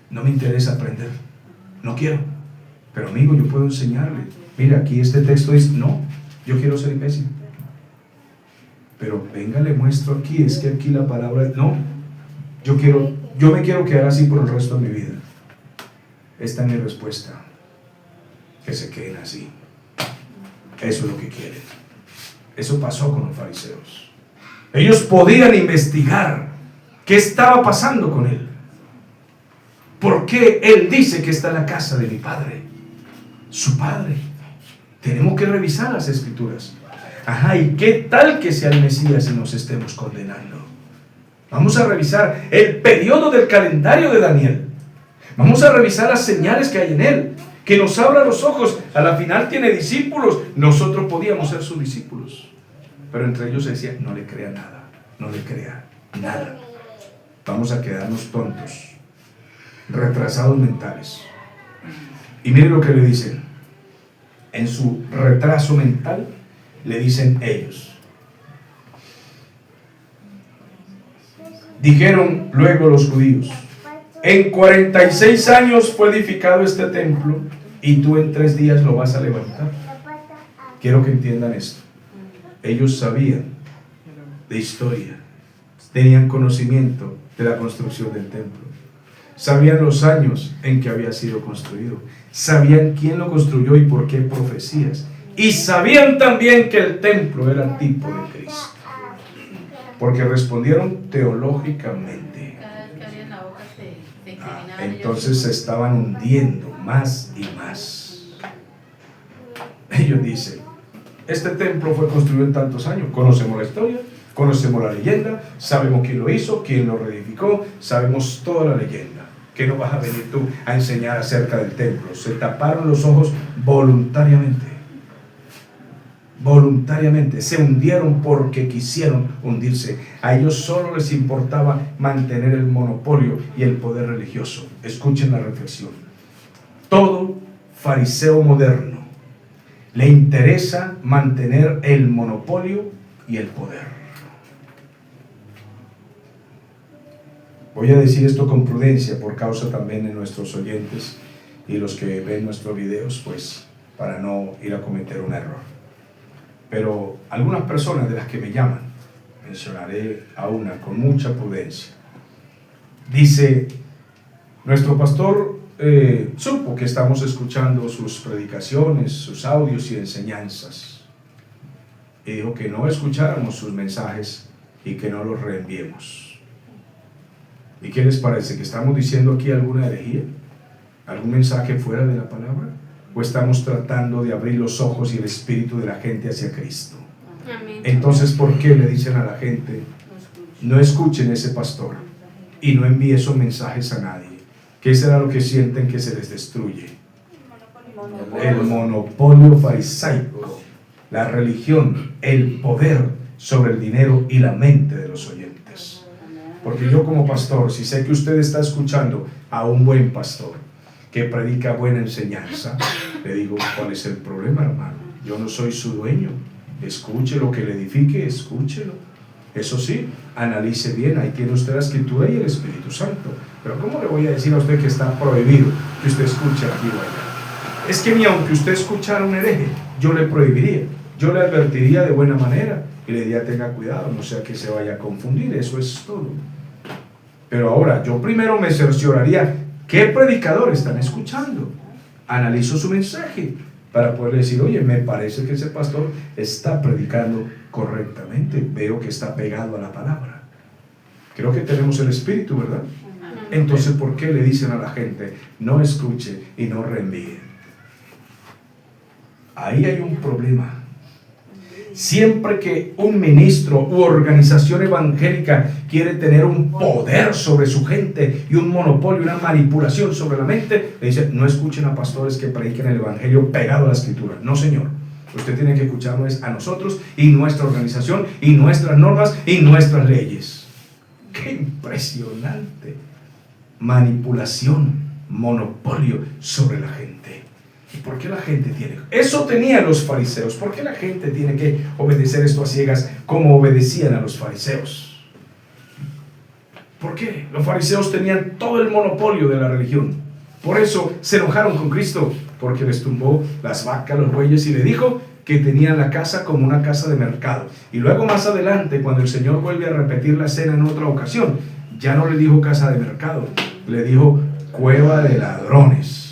No me interesa aprender. No quiero. Pero amigo, yo puedo enseñarle. Mira, aquí este texto dice, no, yo quiero ser imbécil. Pero venga, le muestro aquí, es que aquí la palabra, no, yo me quiero quedar así por el resto de mi vida. Esta es mi respuesta. que se queden así. Eso es lo que quieren. Eso pasó con los fariseos. Ellos podían investigar qué estaba pasando con él. ¿Por qué él dice que está en la casa de mi padre? Su padre. Tenemos que revisar las escrituras. Ajá, ¿y qué tal que sea el Mesías y nos estemos condenando? Vamos a revisar el periodo del calendario de Daniel. Vamos a revisar las señales que hay en él, que nos abra los ojos. A la final tiene discípulos. Nosotros podíamos ser sus discípulos. Pero entre ellos se decía, no le crea nada, no le crea nada. Vamos a quedarnos tontos, retrasados mentales. Y miren lo que le dicen. En su retraso mental le dicen ellos. Dijeron luego los judíos, en 46 años fue edificado este templo y tú en 3 días lo vas a levantar. Quiero que entiendan esto. Ellos sabían de historia, tenían conocimiento de la construcción del templo, sabían los años en que había sido construido, sabían quién lo construyó y por qué profecías, y sabían también que el templo era tipo de Cristo, porque respondieron teológicamente. Entonces se estaban hundiendo más y más. Ellos dicen, este templo fue construido en tantos años, conocemos la historia, conocemos la leyenda, sabemos quién lo hizo, quién lo reedificó, sabemos toda la leyenda. ¿Qué no vas a venir tú a enseñar acerca del templo? Se taparon los ojos voluntariamente. Voluntariamente. Se hundieron porque quisieron hundirse. A ellos solo les importaba mantener el monopolio y el poder religioso. Escuchen la reflexión. Todo fariseo moderno le interesa mantener el monopolio y el poder. Voy a decir esto con prudencia por causa también de nuestros oyentes y los que ven nuestros videos, pues para no ir a cometer un error. Pero algunas personas de las que me llaman, mencionaré a una con mucha prudencia. Dice, nuestro pastor supo que estamos escuchando sus predicaciones, sus audios y enseñanzas. Y dijo que no escucháramos sus mensajes y que no los reenviemos. ¿Y qué les parece? ¿Que estamos diciendo aquí alguna herejía? ¿Algún mensaje fuera de la palabra? ¿O estamos tratando de abrir los ojos y el espíritu de la gente hacia Cristo? Amén. Entonces, ¿por qué le dicen a la gente, no escuchen ese pastor y no envíe esos mensajes a nadie? ¿Qué será lo que sienten que se les destruye? El monopolio farisaico, la religión, el poder sobre el dinero y la mente de los oyentes. Porque yo como pastor, si sé que usted está escuchando a un buen pastor que predica buena enseñanza, le digo, ¿cuál es el problema, hermano? Yo no soy su dueño. Escuche lo que le edifique, escúchelo. Eso sí, analice bien, ahí tiene usted la Escritura y el Espíritu Santo. Pero ¿cómo le voy a decir a usted que está prohibido que usted escuche aquí o allá? Es que ni aunque usted escuchara un hereje, yo le prohibiría, yo le advertiría de buena manera y le diría, tenga cuidado, no sea que se vaya a confundir, eso es todo. Pero ahora, yo primero me cercioraría qué predicadores están escuchando. Analizo su mensaje para poder decir, oye, me parece que ese pastor está predicando correctamente, veo que está pegado a la palabra. Creo que tenemos el Espíritu, ¿verdad? Entonces, ¿por qué le dicen a la gente, no escuche y no reenvíe? Ahí hay un problema. Siempre que un ministro u organización evangélica quiere tener un poder sobre su gente y un monopolio, una manipulación sobre la mente, le dice, no escuchen a pastores que prediquen el evangelio pegado a la Escritura. No, señor. Usted tiene que escucharnos a nosotros y nuestra organización y nuestras normas y nuestras leyes. ¡Qué impresionante! Manipulación, monopolio sobre la gente. ¿Y por qué la gente tiene? Eso tenían los fariseos. ¿Por qué la gente tiene que obedecer esto a ciegas como obedecían a los fariseos? ¿Por qué? Los fariseos tenían todo el monopolio de la religión. Por eso se enojaron con Cristo, porque les tumbó las vacas, los bueyes y le dijo que tenían la casa como una casa de mercado. Y luego más adelante, cuando el Señor vuelve a repetir la escena en otra ocasión, ya no le dijo casa de mercado, le dijo cueva de ladrones.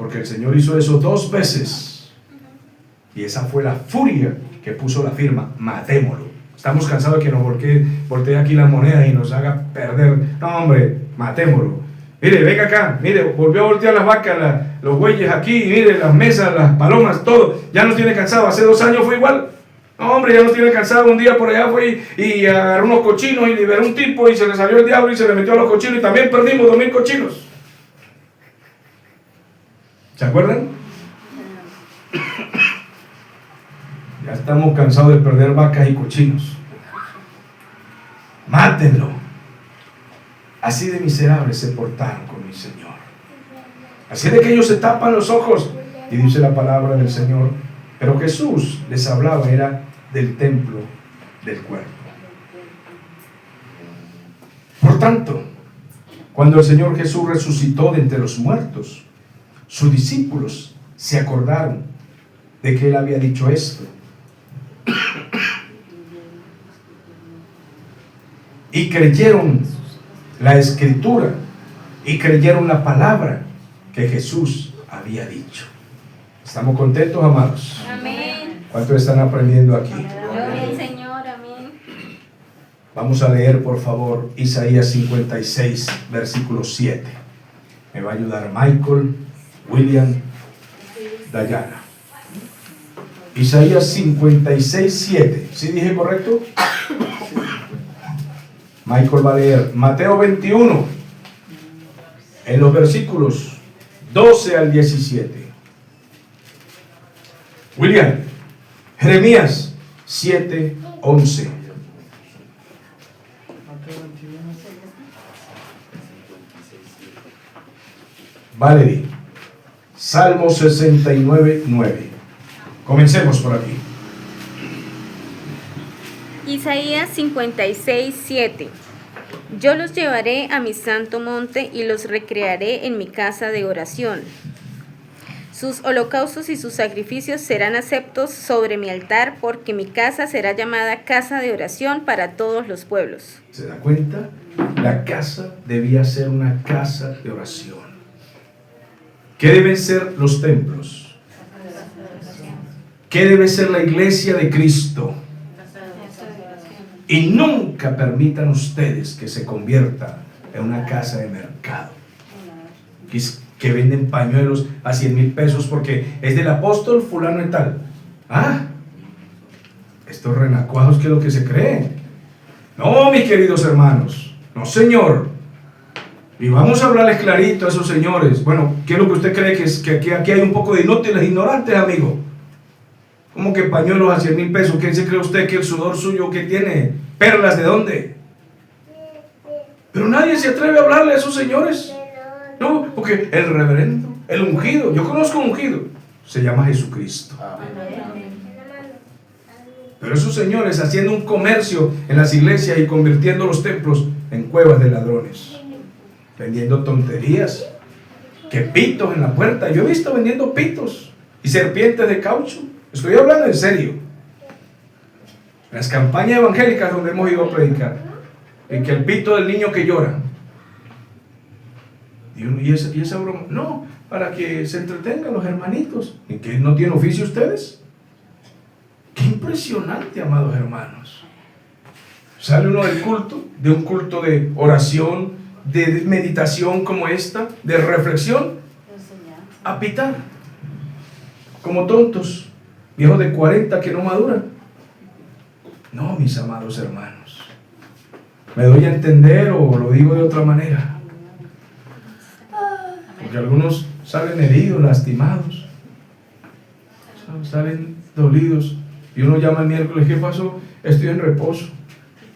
porque el Señor hizo eso 2 veces. Y esa fue la furia que puso la firma: matémoslo. Estamos cansados de que nos voltee aquí la moneda y nos haga perder. No, hombre, matémoslo. Mire, venga acá, mire, volvió a voltear las vacas, los bueyes aquí, mire, las mesas, las palomas, todo. Ya nos tiene cansado. Hace 2 años fue igual. No, hombre, ya nos tiene cansado. Un día por allá fue y agarró unos cochinos y liberó un tipo y se le salió el diablo y se le metió a los cochinos y también perdimos 2,000 cochinos. ¿Se acuerdan? Ya estamos cansados de perder vacas y cochinos. Mátenlo. Así de miserables se portaron con mi Señor. Así de que ellos se tapan los ojos. Y dice la palabra del Señor. Pero Jesús les hablaba, era del templo del cuerpo. Por tanto, cuando el Señor Jesús resucitó de entre los muertos, sus discípulos se acordaron de que Él había dicho esto. Y creyeron la Escritura y creyeron la palabra que Jesús había dicho. ¿Estamos contentos, amados? Amén. ¿Cuántos están aprendiendo aquí? Gloria al Señor, amén. Vamos a leer, por favor, Isaías 56, versículo 7. Me va a ayudar Michael, William, Dayana. Isaías 56, 7. ¿Sí dije correcto? Michael va a leer Mateo 21, en los versículos 12 al 17. William, Jeremías 7, 11. Valerie, Salmo 69, 9. Comencemos por aquí. Isaías 56, 7. Yo los llevaré a mi santo monte y los recrearé en mi casa de oración. Sus holocaustos y sus sacrificios serán aceptos sobre mi altar, porque mi casa será llamada casa de oración para todos los pueblos. ¿Se da cuenta? La casa debía ser una casa de oración. ¿Qué deben ser los templos? ¿Qué debe ser la iglesia de Cristo? Y nunca permitan ustedes que se convierta en una casa de mercado. Que venden pañuelos a 100,000 pesos porque es del apóstol fulano y tal. Ah, estos renacuados, ¿qué es lo que se creen? No, mis queridos hermanos, no, señor. Y vamos a hablarles clarito a esos señores. Bueno, ¿qué es lo que usted cree? Que aquí hay un poco de inútiles, ignorantes, amigo. ¿Cómo que pañuelos a 100,000 pesos? ¿Qué se cree usted que el sudor suyo que tiene perlas de dónde? Pero nadie se atreve a hablarle a esos señores. No, porque el reverendo, el ungido, yo conozco un ungido, se llama Jesucristo. Pero esos señores haciendo un comercio en las iglesias y convirtiendo los templos en cuevas de ladrones, vendiendo tonterías, que pitos en la puerta. Yo he visto vendiendo pitos y serpientes de caucho. Estoy hablando en serio. En las campañas evangélicas donde hemos ido a predicar, en que el pito del niño que llora. ¿Y esa broma? No, para que se entretengan los hermanitos. ¿En qué no tienen oficio ustedes? Qué impresionante, amados hermanos. Sale uno del culto, de un culto de oración, de meditación como esta, de reflexión, a pitar, como tontos, viejos de 40 que no maduran. No, mis amados hermanos. ¿Me doy a entender o lo digo de otra manera? Porque algunos salen heridos, lastimados, salen dolidos. Y uno llama el miércoles, ¿qué pasó? Estoy en reposo.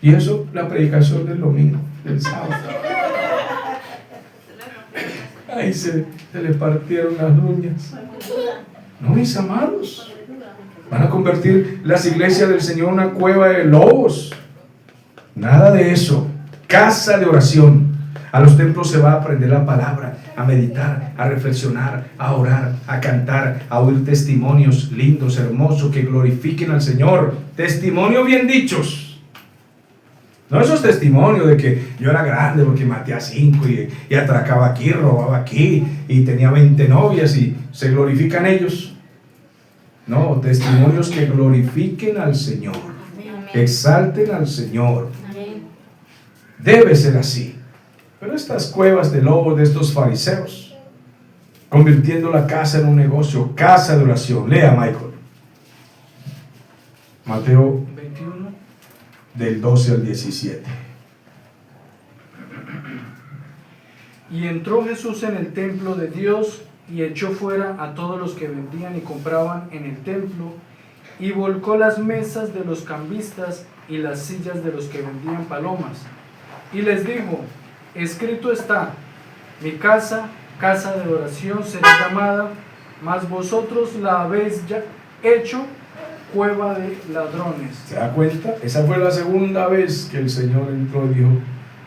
Y eso, la predicación del domingo, del sábado. Ahí se le partieron las uñas. No, mis amados. Van a convertir las iglesias del Señor en una cueva de lobos. Nada de eso. Casa de oración. A los templos se va a aprender la palabra, a meditar, a reflexionar, a orar, a cantar, a oír testimonios lindos, hermosos, que glorifiquen al Señor. Testimonios bien dichos. No esos testimonios de que yo era grande porque maté a 5 y atracaba aquí, robaba aquí y tenía 20 novias y se glorifican ellos. No, testimonios que glorifiquen al Señor, que exalten al Señor. Debe ser así. Pero estas cuevas de lobos de estos fariseos, convirtiendo la casa en un negocio, casa de oración. Lea, Michael. Mateo 21. del 12 al 17. Y entró Jesús en el templo de Dios y echó fuera a todos los que vendían y compraban en el templo y volcó las mesas de los cambistas y las sillas de los que vendían palomas. Y les dijo, escrito está, mi casa, casa de oración será llamada, mas vosotros la habéis ya hecho cueva de ladrones. ¿Se da cuenta? Esa fue la segunda vez que el Señor entró y dijo,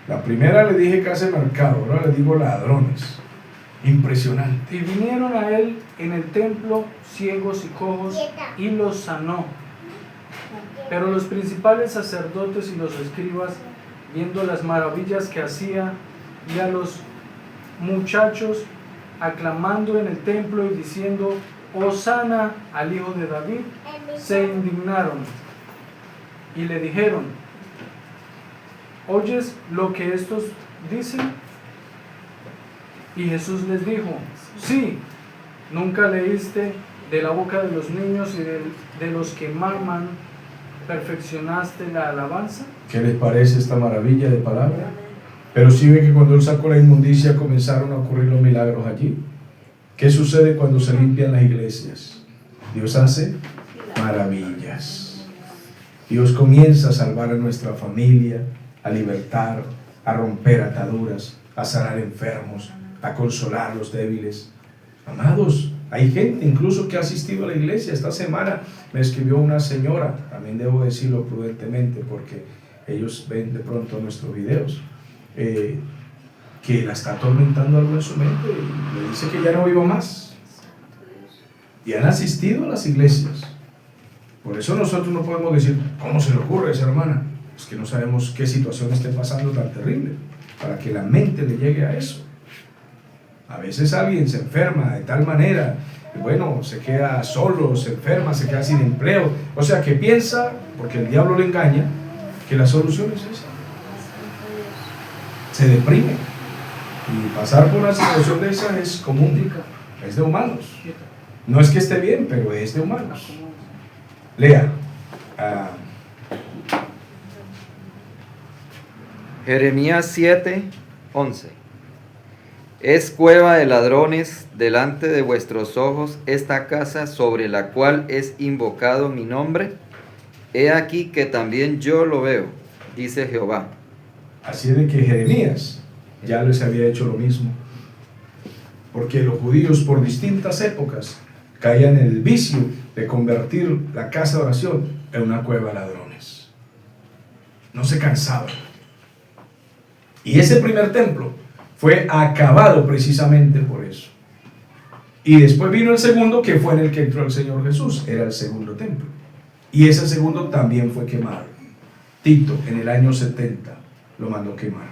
la primera le dije casa de mercado, ahora le digo ladrones. Impresionante. Y vinieron a él en el templo ciegos y cojos y los sanó. Pero los principales sacerdotes y los escribas, viendo las maravillas que hacía, y a los muchachos aclamando en el templo y diciendo, Hosana al hijo de David, se indignaron y le dijeron, ¿oyes lo que estos dicen? Y Jesús les dijo, sí, ¿nunca leíste de la boca de los niños y de los que maman, perfeccionaste la alabanza? ¿Qué les parece esta maravilla de palabra? Pero sí ve que cuando Él sacó la inmundicia comenzaron a ocurrir los milagros allí. ¿Qué sucede cuando se limpian las iglesias? Dios hace maravillas. Dios comienza a salvar a nuestra familia, a libertar, a romper ataduras, a sanar enfermos, a consolar a los débiles. Amados, hay gente incluso que ha asistido a la iglesia. Esta semana me escribió una señora, también debo decirlo prudentemente porque ellos ven de pronto nuestros videos, que la está atormentando algo en su mente y le dice que ya no viva más. Y han asistido a las iglesias. Por eso nosotros no podemos decir, ¿cómo se le ocurre a esa hermana? Es que no sabemos qué situación esté pasando tan terrible para que la mente le llegue a eso. A veces alguien se enferma de tal manera, bueno, se queda solo, se enferma, se queda sin empleo. O sea que piensa, porque el diablo le engaña, que la solución es esa. Se deprime. Y pasar por una situación de esa es común, es de humanos. No es que esté bien, pero es de humanos. Lea. Jeremías 7:11. Es cueva de ladrones delante de vuestros ojos esta casa sobre la cual es invocado mi nombre. He aquí que también yo lo veo, dice Jehová. Así es de que Jeremías ya les había hecho lo mismo. Porque los judíos por distintas épocas caían en el vicio de convertir la casa de oración en una cueva de ladrones. No se cansaban. Y ese primer templo fue acabado precisamente por eso. Y después vino el segundo, que fue en el que entró el Señor Jesús. Era el segundo templo. Y ese segundo también fue quemado. Tito, en el año 70, lo mandó quemar.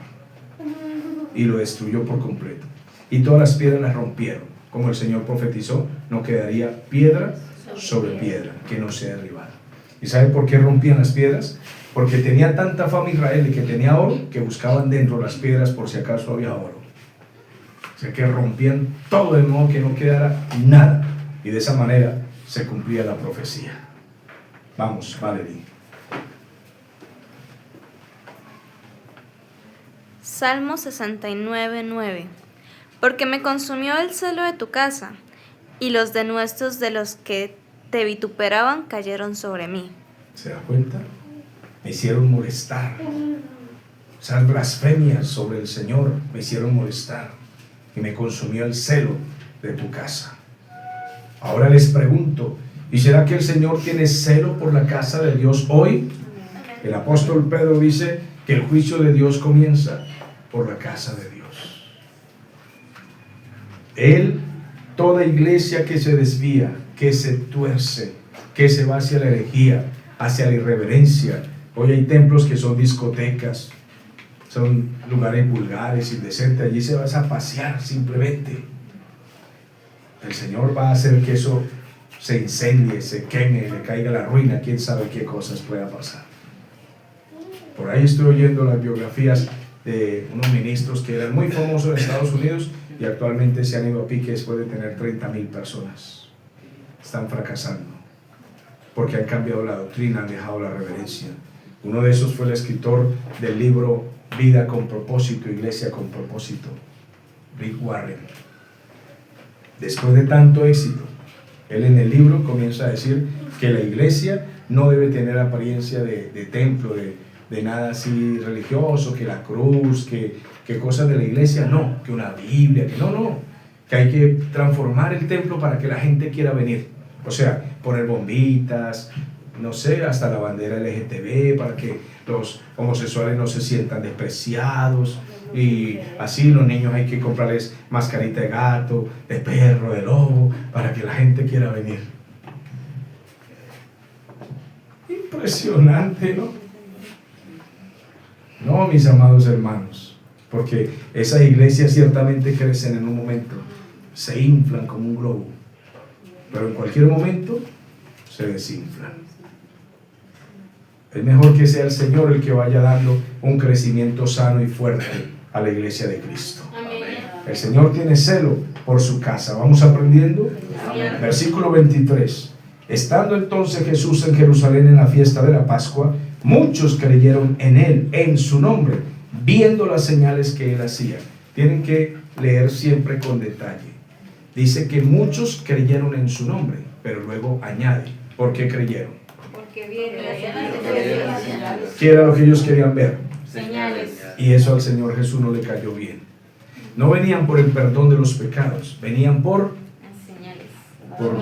Y lo destruyó por completo. Y todas las piedras las rompieron. Como el Señor profetizó, no quedaría piedra sobre piedra que no sea derribada. ¿Y sabe por qué rompían las piedras? Porque tenía tanta fama Israel y que tenía oro, que buscaban dentro las piedras por si acaso había oro. O sea que rompían todo de modo que no quedara nada. Y de esa manera se cumplía la profecía. Vamos, Valerie. Salmo 69:9. Porque me consumió el celo de tu casa, y los denuestos de los que te vituperaban cayeron sobre mí. ¿Se da cuenta? Me hicieron molestar. Esas blasfemias sobre el Señor me hicieron molestar. Y me consumió el celo de tu casa. Ahora les pregunto, ¿y será que el Señor tiene celo por la casa de Dios hoy? El apóstol Pedro dice que el juicio de Dios comienza por la casa de Dios. Él, toda iglesia que se desvía, que se tuerce, que se va hacia la herejía, hacia la irreverencia, Hoy hay templos que son discotecas, son lugares vulgares, indecentes. Allí se vas a pasear simplemente. El Señor va a hacer que eso se incendie, se queme, le caiga la ruina. Quién sabe qué cosas pueda pasar. Por ahí estoy oyendo las biografías de unos ministros que eran muy famosos en Estados Unidos y actualmente se han ido a pique después de tener 30,000 personas. Están fracasando porque han cambiado la doctrina, han dejado la reverencia. Uno de esos fue el escritor del libro Vida con propósito, Iglesia con propósito, Rick Warren. Después de tanto éxito, él en el libro comienza a decir que la iglesia no debe tener apariencia de templo, de nada así religioso, que la cruz, que cosas de la iglesia, no, que una Biblia, que no, que hay que transformar el templo para que la gente quiera venir. O sea, poner bombitas, no sé, hasta la bandera LGTB para que los homosexuales no se sientan despreciados, y así los niños hay que comprarles mascarita de gato, de perro, de lobo, para que la gente quiera venir. Impresionante, ¿no? No, mis amados hermanos, porque esas iglesias ciertamente crecen en un momento, se inflan como un globo, pero en cualquier momento se desinflan. Es mejor que sea el Señor el que vaya dando un crecimiento sano y fuerte a la iglesia de Cristo. Amén. El Señor tiene celo por su casa. ¿Vamos aprendiendo? Amén. Versículo 23. Estando entonces Jesús en Jerusalén en la fiesta de la Pascua, muchos creyeron en Él, en su nombre, viendo las señales que Él hacía. Tienen que leer siempre con detalle. Dice que muchos creyeron en su nombre, pero luego añade, ¿por qué creyeron? Porque vieron las señales. ¿Qué era lo que ellos querían ver? Señales. Y eso al Señor Jesús no le cayó bien. No venían por el perdón de los pecados, venían por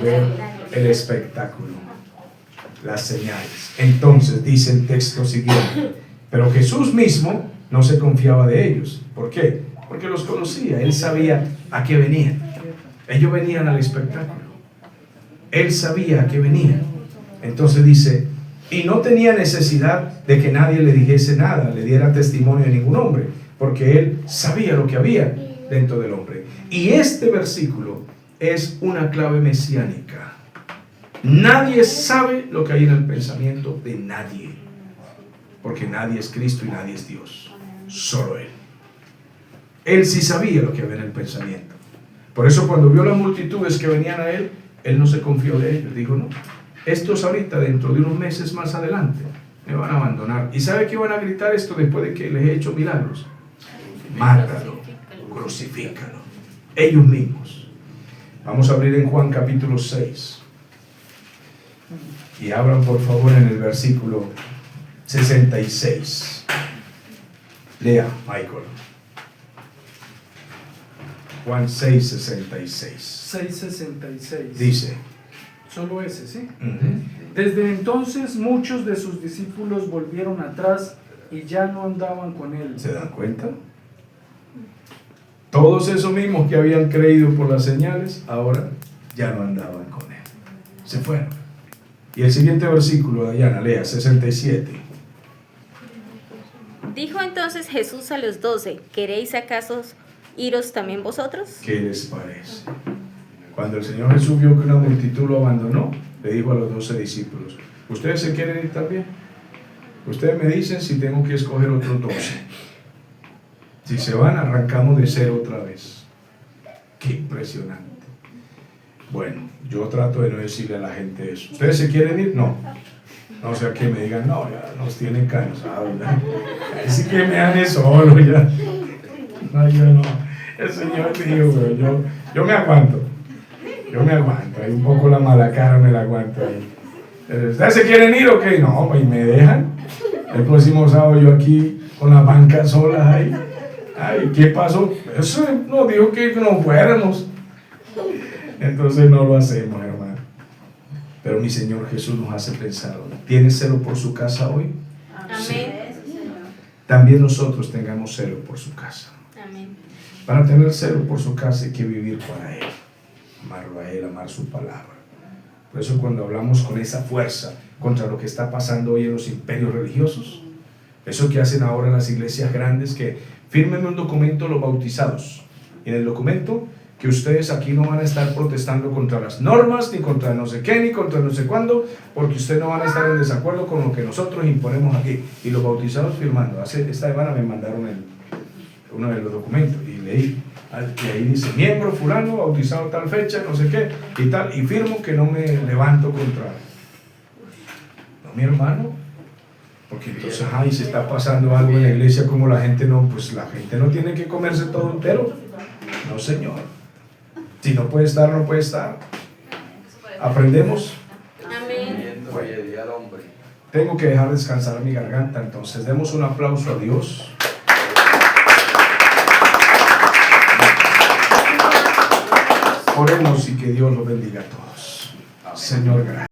ver el espectáculo, las señales. Entonces dice el texto siguiente, pero Jesús mismo no se confiaba de ellos. ¿Por qué? Porque los conocía, Él sabía a qué venían. Ellos venían al espectáculo, Él sabía a qué venían. Entonces dice, y no tenía necesidad de que nadie le dijese nada, le diera testimonio a ningún hombre, porque Él sabía lo que había dentro del hombre. Y este versículo es una clave mesiánica. Nadie sabe lo que hay en el pensamiento de nadie, porque nadie es Cristo y nadie es Dios, solo Él. Él sí sabía lo que había en el pensamiento. Por eso cuando vio las multitudes que venían a Él, Él no se confió de ellos. Dijo, no, estos ahorita, dentro de unos meses más adelante, me van a abandonar. ¿Y sabe qué van a gritar esto después de que les he hecho milagros? Mátalo, crucifícalo. Ellos mismos. Vamos a abrir en Juan capítulo 6. Y abran por favor en el versículo 66. Lea, Michael. Juan 6, 66. 6:66. Dice. Solo ese, ¿sí? Uh-huh. Desde entonces muchos de sus discípulos volvieron atrás y ya no andaban con él. ¿Se dan cuenta? Todos esos mismos que habían creído por las señales, ahora ya no andaban con él. Se fueron. Y el siguiente versículo, Dayana, lea, 67. Dijo entonces Jesús a los 12, ¿queréis acaso iros también vosotros? ¿Qué les parece? Cuando el Señor Jesús vio que una multitud lo abandonó, le dijo a los 12 discípulos, ¿ustedes se quieren ir también? Ustedes me dicen si tengo que escoger otros 12. Si se van, arrancamos de cero otra vez. Qué impresionante. Bueno, yo trato de no decirle a la gente eso. ¿Ustedes se quieren ir? No. No sea que me digan, no, ya nos tienen cansados. Así que me dan solo ya. No, yo no. El Señor dijo, yo me aguanto. Yo me aguanto. Hay un poco la mala cara, me la aguanto ahí. ¿Ustedes se quieren ir o qué? No, pues me dejan. El próximo sábado yo aquí con la banca sola ahí. Ay, ¿qué pasó? Eso no dijo que no fuéramos. Entonces no lo hacemos, hermano. Pero mi Señor Jesús nos hace pensar, ¿tiene celo por su casa hoy? Amén. Sí. También nosotros tengamos celo por su casa. Amén. Para tener celo por su casa hay que vivir para Él. Amarlo a Él, amar su palabra. Por eso cuando hablamos con esa fuerza, contra lo que está pasando hoy en los imperios religiosos. Eso que hacen ahora las iglesias grandes, que firmen un documento los bautizados, y en el documento que ustedes aquí no van a estar protestando contra las normas, ni contra no sé qué, ni contra no sé cuándo, porque ustedes no van a estar en desacuerdo con lo que nosotros imponemos aquí. Y los bautizados firmando. Esta semana me mandaron uno de los documentos y leí, y ahí dice, miembro fulano, bautizado tal fecha, no sé qué, y tal, y firmo que no me levanto contra, no, mi hermano, porque entonces, ay, se está pasando algo en la iglesia, como la gente no tiene que comerse todo entero. No, señor. Si no puede estar, no puede estar. ¿Aprendemos? Amén. Tengo que dejar descansar mi garganta, entonces demos un aplauso a Dios. Oremos y que Dios los bendiga a todos. Señor, gracias.